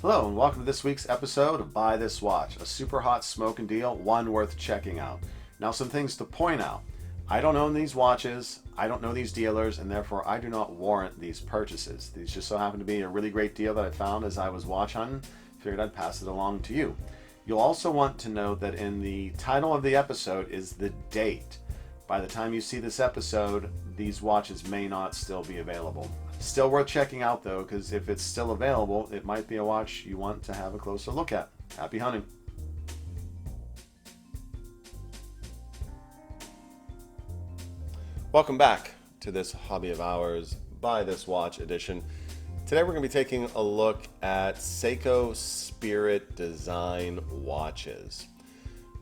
Hello and welcome to this week's episode of Buy This Watch, a super hot smoking deal, one worth checking out. Now some things to point out. I don't own these watches, I don't know these dealers, and therefore I do not warrant these purchases. These just so happen to be a really great deal that I found as I was watch hunting. Figured I'd pass it along to you. You'll also want to know that in the title of the episode is the date. By the time you see this episode, these watches may not still be available. Still worth checking out though, because if it's still available, it might be a watch you want to have a closer look at. Happy hunting. Welcome back to this Hobby of Ours Buy This Watch edition. Today we're going to be taking a look at Seiko Spirit Design watches.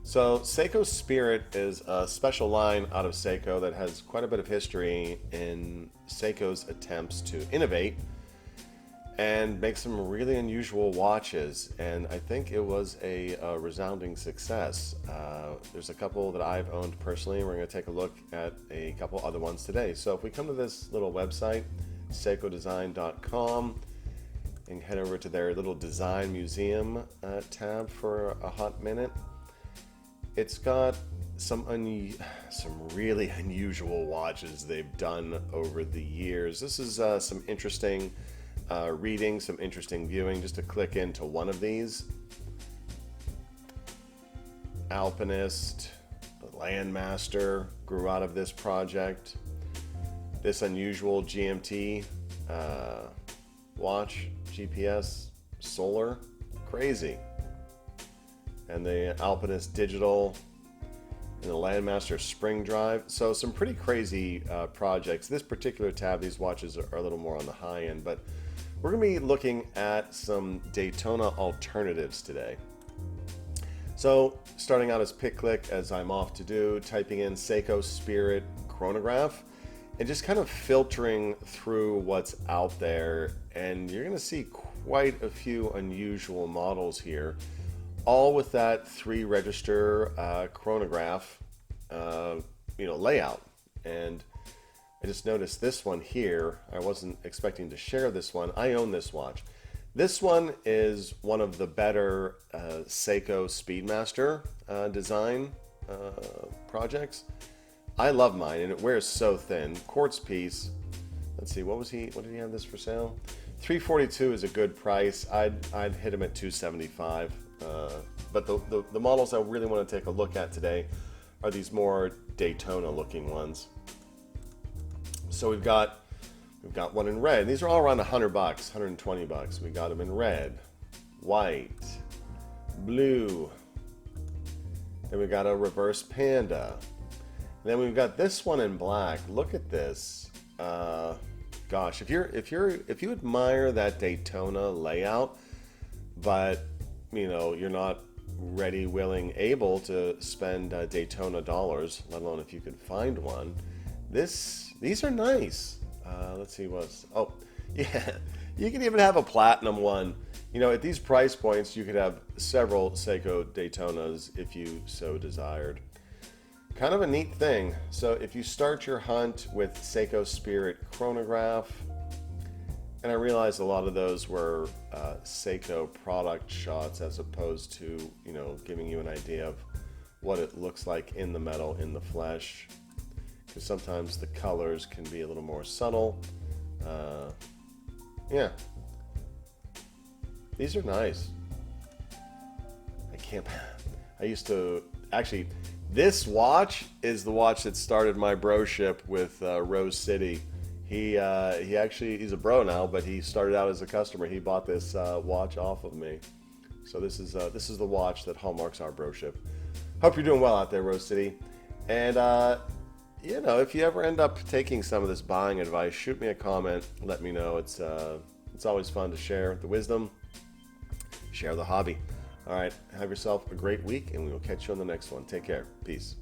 So Seiko Spirit is a special line out of Seiko that has quite a bit of history in Seiko's attempts to innovate and make some really unusual watches, and I think it was a resounding success. There's a couple that I've owned personally, and we're going to take a look at a couple other ones today. So if we come to this little website, seikodesign.com, and head over to their little design museum tab for a hot minute, it's got some really unusual watches they've done over the years. This is some interesting reading, some interesting viewing. Just to click into one of these. Alpinist, the Landmaster grew out of this project. This unusual GMT watch, GPS, solar, crazy. And the Alpinist Digital and the Landmaster Spring Drive. So some pretty crazy projects. This particular tab, these watches are a little more on the high end, but we're going to be looking at some Daytona alternatives today. So starting out as pick-click, as I'm off to do, typing in Seiko Spirit Chronograph, and just kind of filtering through what's out there, and you're going to see quite a few unusual models here, all with that 3-register chronograph, layout. And I just noticed this one here. I wasn't expecting to share this one. I own this watch. This one is one of the better Seiko Speedmaster design projects. I love mine, and it wears so thin. Quartz piece. Let's see, what did he have this for sale? $342 is a good price. I'd hit him at $275. But the models I really want to take a look at today are these more Daytona looking ones. So we've got one in red. These are all around $100, $120. We got them in red, white, blue. Then we got a reverse panda. And then we've got this one in black. Look at this. Gosh, if you admire that Daytona layout, but you're not ready, willing, able to spend Daytona dollars, let alone if you could find one. These are nice. Let's see oh yeah, you can even have a platinum one. At these price points, you could have several Seiko Daytonas if you so desired. Kind of a neat thing. So if you start your hunt with Seiko Spirit Chronograph, and I realized a lot of those were Seiko product shots as opposed to, giving you an idea of what it looks like in the metal, in the flesh. Because sometimes the colors can be a little more subtle. Yeah. These are nice. This watch is the watch that started my broship with Rose City. He's a bro now, but he started out as a customer. He bought this watch off of me. So this is the watch that hallmarks our broship. Hope you're doing well out there, Rose City. And if you ever end up taking some of this buying advice, shoot me a comment. Let me know. It's always fun to share the wisdom, share the hobby. All right, have yourself a great week, and we will catch you on the next one. Take care. Peace.